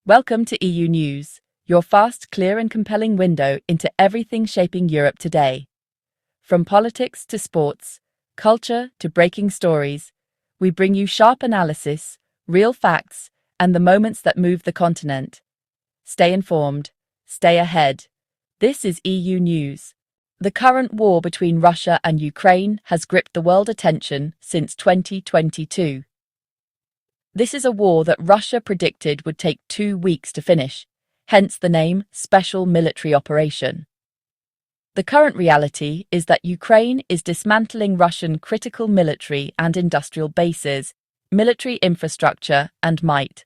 Welcome to EU News, your fast, clear and compelling window into everything shaping Europe today. From politics to sports, culture to breaking stories, we bring you sharp analysis, real facts, and the moments that move the continent. Stay informed, stay ahead. This is EU News. The current war between Russia and Ukraine has gripped the world attention since 2022. This is a war that Russia predicted would take 2 weeks to finish, hence the name Special Military Operation. The current reality is that Ukraine is dismantling Russian critical military and industrial bases, military infrastructure, and might.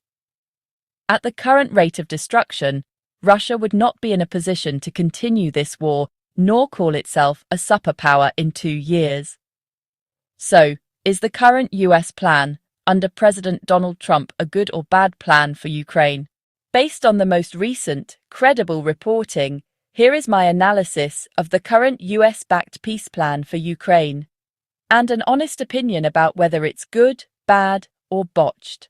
At the current rate of destruction, Russia would not be in a position to continue this war nor call itself a superpower in 2 years. So, is the current US plan under President Donald Trump a good or bad plan for Ukraine? Based on the most recent, credible reporting, here is my analysis of the current US-backed peace plan for Ukraine, and an honest opinion about whether it's good, bad, or botched.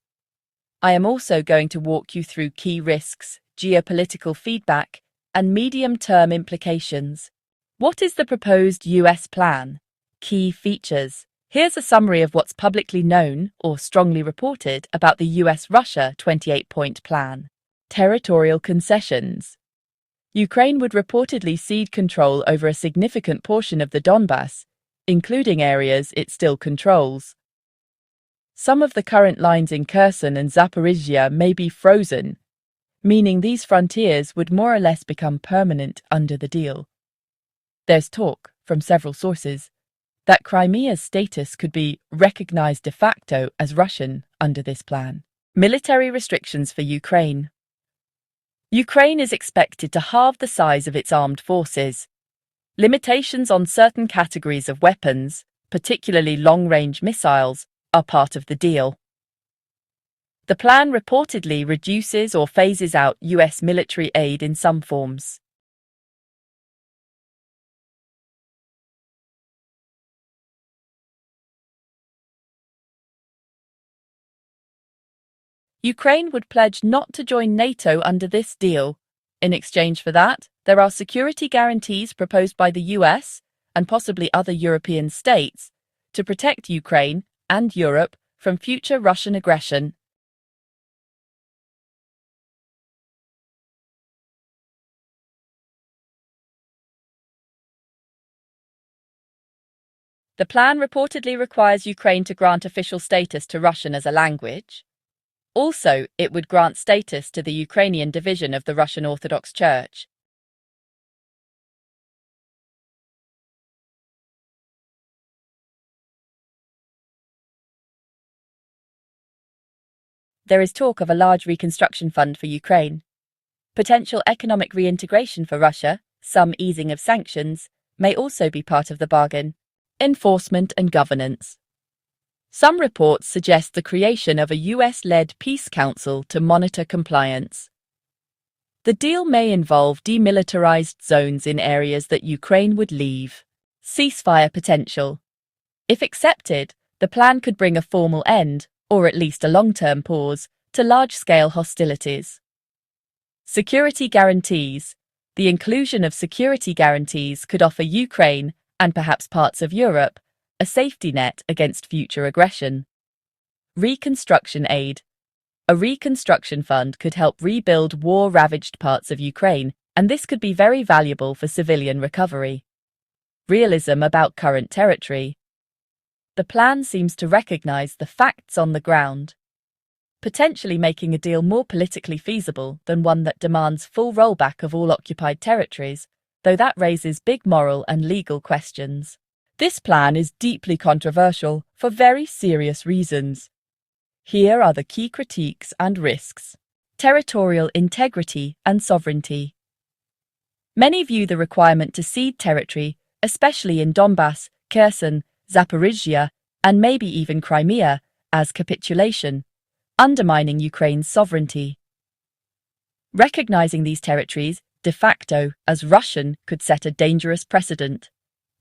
I am also going to walk you through key risks, geopolitical feedback, and medium-term implications. What is the proposed US plan? Key features. Here's a summary of what's publicly known or strongly reported about the US-Russia 28-point plan. Territorial concessions. Ukraine would reportedly cede control over a significant portion of the Donbas, including areas it still controls. Some of the current lines in Kherson and Zaporizhzhia may be frozen, meaning these frontiers would more or less become permanent under the deal. There's talk, from several sources, that Crimea's status could be recognized de facto as Russian under this plan. Military restrictions for Ukraine. Ukraine is expected to halve the size of its armed forces. Limitations on certain categories of weapons, particularly long-range missiles, are part of the deal. The plan reportedly reduces or phases out US military aid in some forms. Ukraine would pledge not to join NATO under this deal. In exchange for that, there are security guarantees proposed by the US and possibly other European states to protect Ukraine and Europe from future Russian aggression. The plan reportedly requires Ukraine to grant official status to Russian as a language. Also, it would grant status to the Ukrainian division of the Russian Orthodox Church. There is talk of a large reconstruction fund for Ukraine. Potential economic reintegration for Russia, some easing of sanctions, may also be part of the bargain. Enforcement and governance. Some reports suggest the creation of a US-led peace council to monitor compliance. The deal may involve demilitarized zones in areas that Ukraine would leave. Ceasefire potential. If accepted, the plan could bring a formal end, or at least a long-term pause, to large-scale hostilities. Security guarantees. The inclusion of security guarantees could offer Ukraine, and perhaps parts of Europe, a safety net against future aggression. Reconstruction aid. A reconstruction fund could help rebuild war-ravaged parts of Ukraine, and this could be very valuable for civilian recovery. Realism about current territory. The plan seems to recognize the facts on the ground, potentially making a deal more politically feasible than one that demands full rollback of all occupied territories, though that raises big moral and legal questions. This plan is deeply controversial for very serious reasons. Here are the key critiques and risks. Territorial integrity and sovereignty. Many view the requirement to cede territory, especially in Donbas, Kherson, Zaporizhzhia, and maybe even Crimea, as capitulation, undermining Ukraine's sovereignty. Recognizing these territories de facto as Russian could set a dangerous precedent.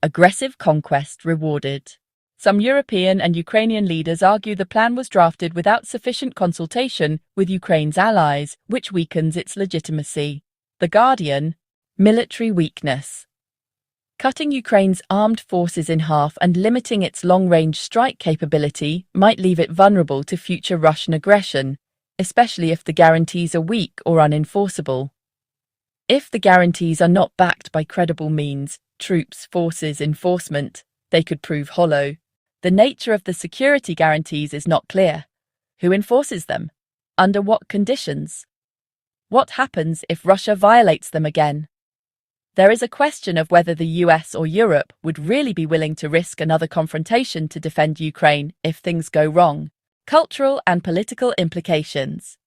Aggressive conquest rewarded. Some European and Ukrainian leaders argue the plan was drafted without sufficient consultation with Ukraine's allies, which weakens its legitimacy. The Guardian: military weakness. Cutting Ukraine's armed forces in half and limiting its long-range strike capability might leave it vulnerable to future Russian aggression, especially if the guarantees are weak or unenforceable. If the guarantees are not backed by credible means, troops, forces, enforcement, they could prove hollow. The nature of the security guarantees is not clear. Who enforces them? Under what conditions? What happens if Russia violates them again? There is a question of whether the US or Europe would really be willing to risk another confrontation to defend Ukraine if things go wrong. Cultural and political implications.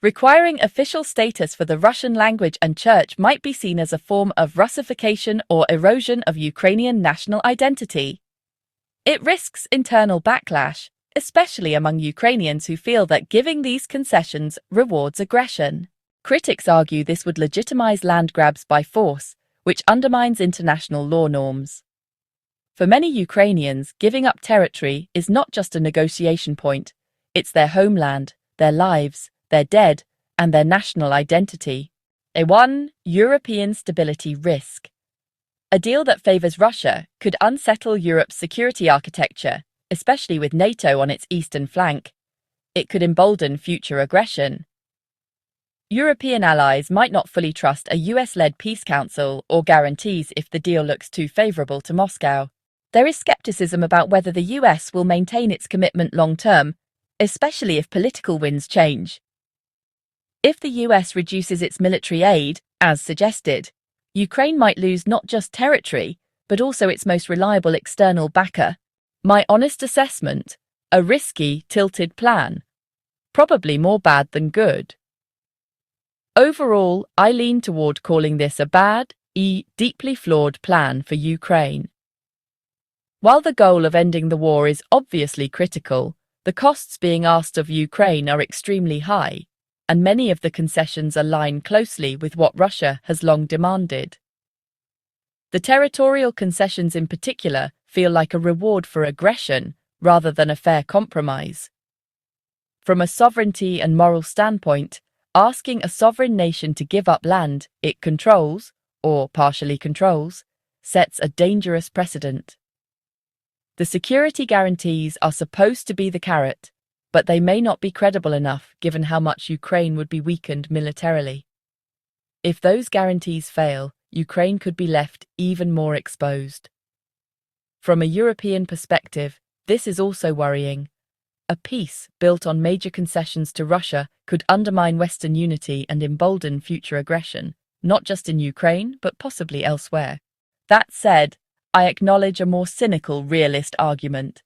Requiring official status for the Russian language and church might be seen as a form of Russification or erosion of Ukrainian national identity. It risks internal backlash, especially among Ukrainians who feel that giving these concessions rewards aggression. Critics argue this would legitimize land grabs by force, which undermines international law norms. For many Ukrainians, giving up territory is not just a negotiation point, it's their homeland, their lives, their dead, and their national identity. A European stability risk. A deal that favors Russia could unsettle Europe's security architecture, especially with NATO on its eastern flank. It could embolden future aggression. European allies might not fully trust a US-led peace council or guarantees if the deal looks too favorable to Moscow. There is skepticism about whether the US will maintain its commitment long-term, especially if political winds change. If the US reduces its military aid, as suggested, Ukraine might lose not just territory, but also its most reliable external backer. My honest assessment: a risky, tilted plan. Probably more bad than good. Overall, I lean toward calling this a bad, deeply flawed plan for Ukraine. While the goal of ending the war is obviously critical, the costs being asked of Ukraine are extremely high, and many of the concessions align closely with what Russia has long demanded. The territorial concessions in particular feel like a reward for aggression rather than a fair compromise. From a sovereignty and moral standpoint, asking a sovereign nation to give up land it controls, or partially controls, sets a dangerous precedent. The security guarantees are supposed to be the carrot, but they may not be credible enough given how much Ukraine would be weakened militarily. If those guarantees fail, Ukraine could be left even more exposed. From a European perspective, this is also worrying. A peace built on major concessions to Russia could undermine Western unity and embolden future aggression, not just in Ukraine, but possibly elsewhere. That said, I acknowledge a more cynical realist argument.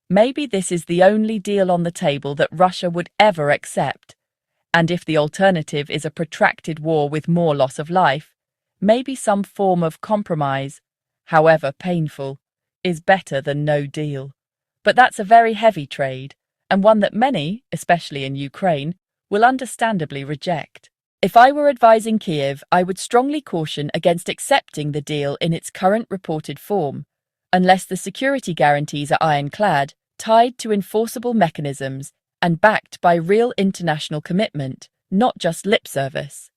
Maybe this is the only deal on the table that Russia would ever accept, and if the alternative is a protracted war with more loss of life, maybe some form of compromise, however painful, is better than no deal. But that's a very heavy trade, and one that many, especially in Ukraine, will understandably reject. If I were advising Kyiv, I would strongly caution against accepting the deal in its current reported form, unless the security guarantees are ironclad, tied to enforceable mechanisms, and backed by real international commitment, not just lip service.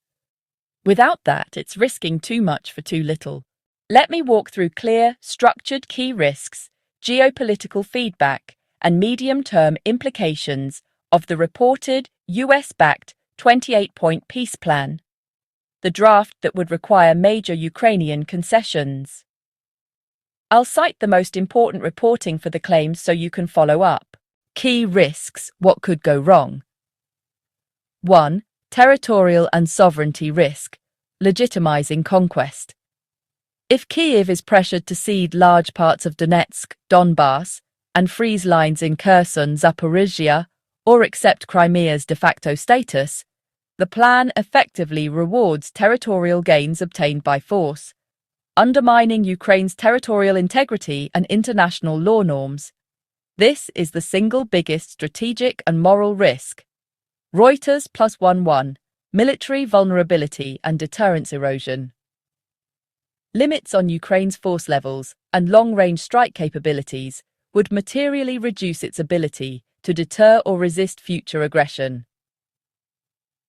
Without that, it's risking too much for too little. Let me walk through clear, structured key risks, geopolitical feedback, and medium-term implications of the reported US-backed 28-point peace plan, the draft that would require major Ukrainian concessions. I'll cite the most important reporting for the claims so you can follow up. Key risks: what could go wrong? 1. Territorial and sovereignty risk, legitimizing conquest. If Kyiv is pressured to cede large parts of Donetsk, Donbass, and freeze lines in Kherson, Zaporizhia, or accept Crimea's de facto status, the plan effectively rewards territorial gains obtained by force, undermining Ukraine's territorial integrity and international law norms. This is the single biggest strategic and moral risk. Reuters +1:1, military vulnerability and deterrence erosion. Limits on Ukraine's force levels and long-range strike capabilities would materially reduce its ability to deter or resist future aggression.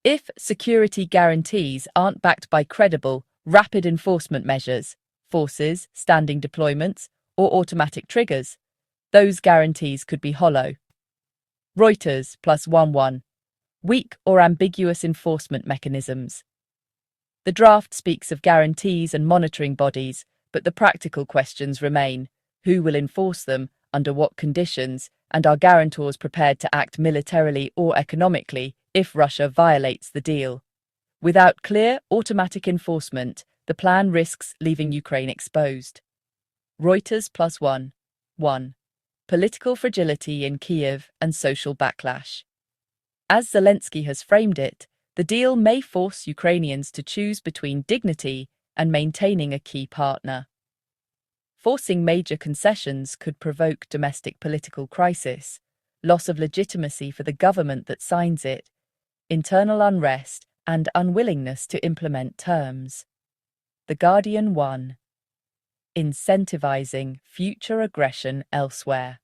If security guarantees aren't backed by credible, rapid enforcement measures, forces, standing deployments, or automatic triggers, those guarantees could be hollow. Reuters +11. Weak or ambiguous enforcement mechanisms. The draft speaks of guarantees and monitoring bodies, but the practical questions remain. Who will enforce them, under what conditions, and are guarantors prepared to act militarily or economically if Russia violates the deal? Without clear, automatic enforcement, the plan risks leaving Ukraine exposed. Reuters +1. Political fragility in Kyiv and social backlash. As Zelensky has framed it, the deal may force Ukrainians to choose between dignity and maintaining a key partner. Forcing major concessions could provoke domestic political crisis, loss of legitimacy for the government that signs it, internal unrest, and unwillingness to implement terms. The Guardian 1. Incentivizing future aggression elsewhere.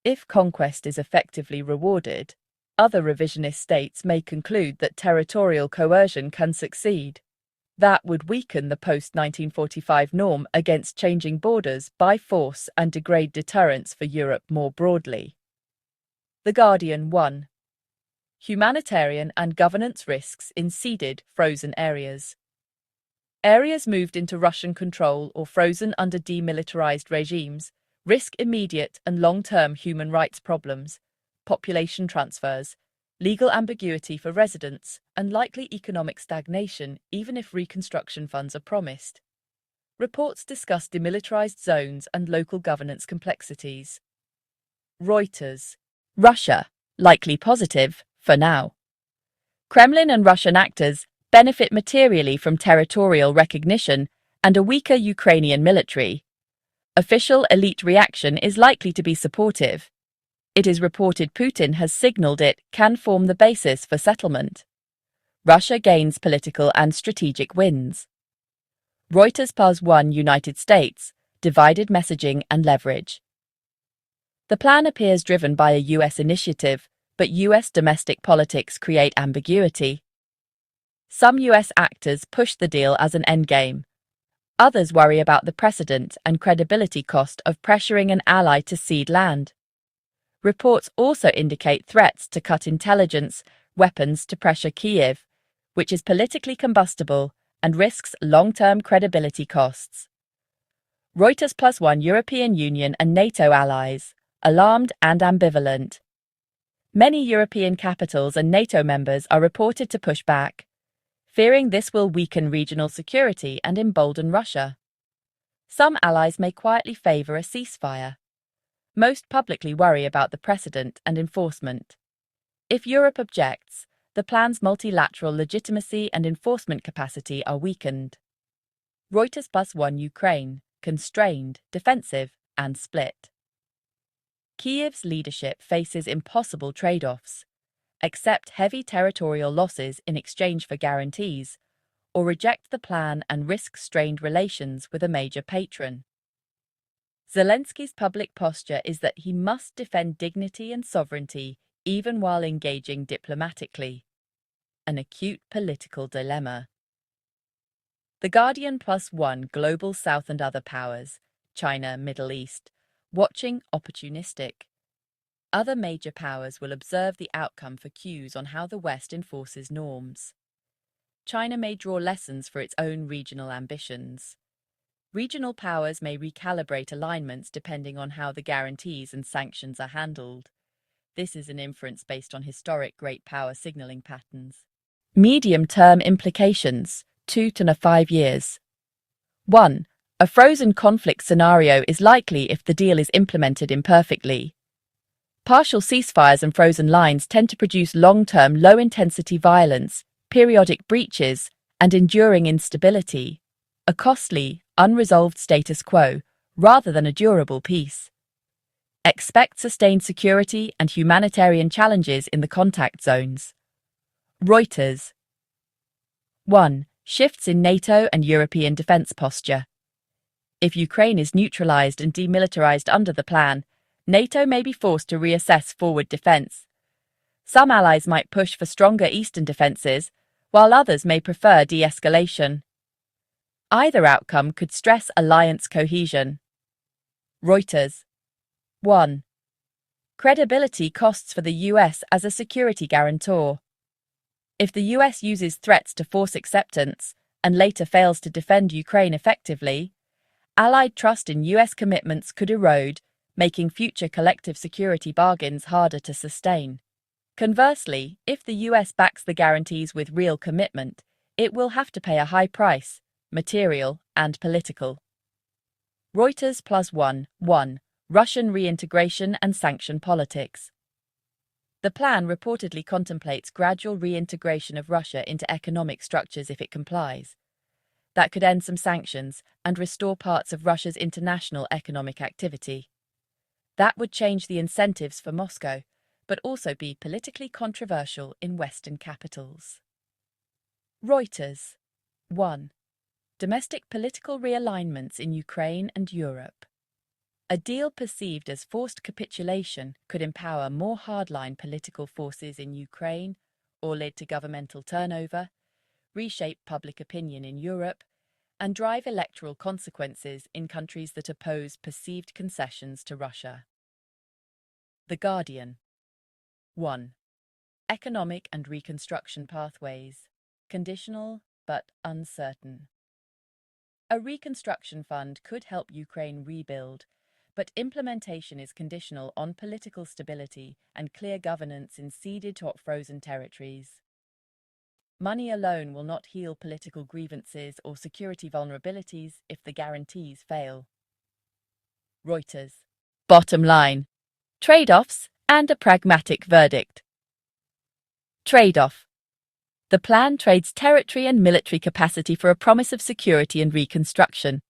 If conquest is effectively rewarded, other revisionist states may conclude that territorial coercion can succeed. That would weaken the post-1945 norm against changing borders by force and degrade deterrence for Europe more broadly. The Guardian 1. Humanitarian and governance risks in ceded, frozen areas. Areas moved into Russian control or frozen under demilitarized regimes risk immediate and long-term human rights problems, population transfers, legal ambiguity for residents, and likely economic stagnation even if reconstruction funds are promised. Reports discuss demilitarized zones and local governance complexities. Reuters. Russia, likely positive, for now. Kremlin and Russian actors benefit materially from territorial recognition and a weaker Ukrainian military. Official elite reaction is likely to be supportive. It is reported Putin has signaled it can form the basis for settlement. Russia gains political and strategic wins. Reuters +1 United States, divided messaging and leverage. The plan appears driven by a US initiative, but US domestic politics create ambiguity. Some US actors push the deal as an endgame. Others worry about the precedent and credibility cost of pressuring an ally to cede land. Reports also indicate threats to cut intelligence, weapons to pressure Kyiv, which is politically combustible and risks long-term credibility costs. Reuters +1 European Union and NATO allies, alarmed and ambivalent. Many European capitals and NATO members are reported to push back, fearing this will weaken regional security and embolden Russia. Some allies may quietly favour a ceasefire. Most publicly worry about the precedent and enforcement. If Europe objects, the plan's multilateral legitimacy and enforcement capacity are weakened. Reuters +1 Ukraine, constrained, defensive, and split. Kyiv's leadership faces impossible trade-offs: accept heavy territorial losses in exchange for guarantees, or reject the plan and risk strained relations with a major patron. Zelensky's public posture is that he must defend dignity and sovereignty even while engaging diplomatically. An acute political dilemma. The Guardian +1 Global South and other powers, China, Middle East, watching opportunistic. Other major powers will observe the outcome for cues on how the West enforces norms. China may draw lessons for its own regional ambitions. Regional powers may recalibrate alignments depending on how the guarantees and sanctions are handled. This is an inference based on historic great power signaling patterns. Medium-term implications, 2 to 5 years. 1. A frozen conflict scenario is likely if the deal is implemented imperfectly. Partial ceasefires and frozen lines tend to produce long-term, low-intensity violence, periodic breaches, and enduring instability, a costly, unresolved status quo, rather than a durable peace. Expect sustained security and humanitarian challenges in the contact zones. Reuters. 1. Shifts in NATO and European defence posture. If Ukraine is neutralized and demilitarized under the plan, NATO may be forced to reassess forward defense. Some allies might push for stronger eastern defenses, while others may prefer de-escalation. Either outcome could stress alliance cohesion. Reuters. 1. Credibility costs for the US as a security guarantor. If the US uses threats to force acceptance and later fails to defend Ukraine effectively, Allied trust in US commitments could erode, making future collective security bargains harder to sustain. Conversely, if the US backs the guarantees with real commitment, it will have to pay a high price, material and political. Reuters plus 1. Russian reintegration and sanction politics. The plan reportedly contemplates gradual reintegration of Russia into economic structures if it complies. That could end some sanctions and restore parts of Russia's international economic activity. That would change the incentives for Moscow, but also be politically controversial in Western capitals. Reuters. 1. Domestic political realignments in Ukraine and Europe. A deal perceived as forced capitulation could empower more hardline political forces in Ukraine or lead to governmental turnover, reshape public opinion in Europe, and drive electoral consequences in countries that oppose perceived concessions to Russia. The Guardian. 1. Economic and reconstruction pathways. Conditional but uncertain. A reconstruction fund could help Ukraine rebuild, but implementation is conditional on political stability and clear governance in ceded or frozen territories. Money alone will not heal political grievances or security vulnerabilities if the guarantees fail. Reuters. Bottom line. Trade-offs and a pragmatic verdict. Trade-off. The plan trades territory and military capacity for a promise of security and reconstruction.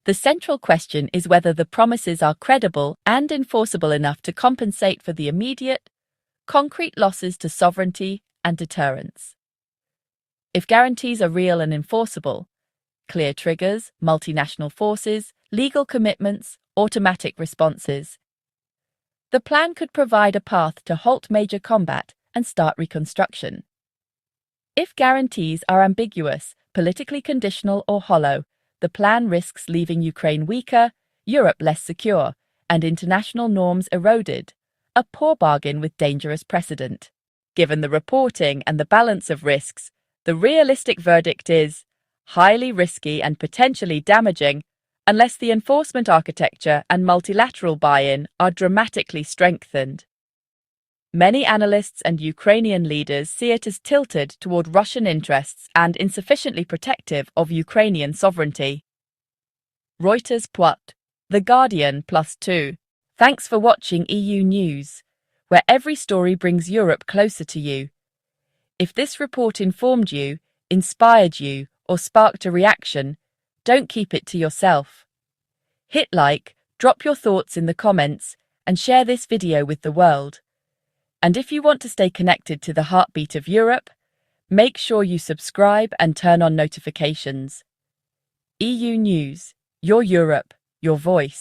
The central question is whether the promises are credible and enforceable enough to compensate for the immediate, concrete losses to sovereignty and deterrence. If guarantees are real and enforceable, clear triggers, multinational forces, legal commitments, automatic responses, the plan could provide a path to halt major combat and start reconstruction. If guarantees are ambiguous, politically conditional or hollow, the plan risks leaving Ukraine weaker, Europe less secure, and international norms eroded, a poor bargain with dangerous precedent. Given the reporting and the balance of risks, the realistic verdict is highly risky and potentially damaging unless the enforcement architecture and multilateral buy-in are dramatically strengthened. Many analysts and Ukrainian leaders see it as tilted toward Russian interests and insufficiently protective of Ukrainian sovereignty. Reuters Pwat. The Guardian +2. Thanks for watching EU News, where every story brings Europe closer to you. If this report informed you, inspired you, or sparked a reaction, don't keep it to yourself. Hit like, drop your thoughts in the comments, and share this video with the world. And if you want to stay connected to the heartbeat of Europe, make sure you subscribe and turn on notifications. EU News, your Europe, your voice.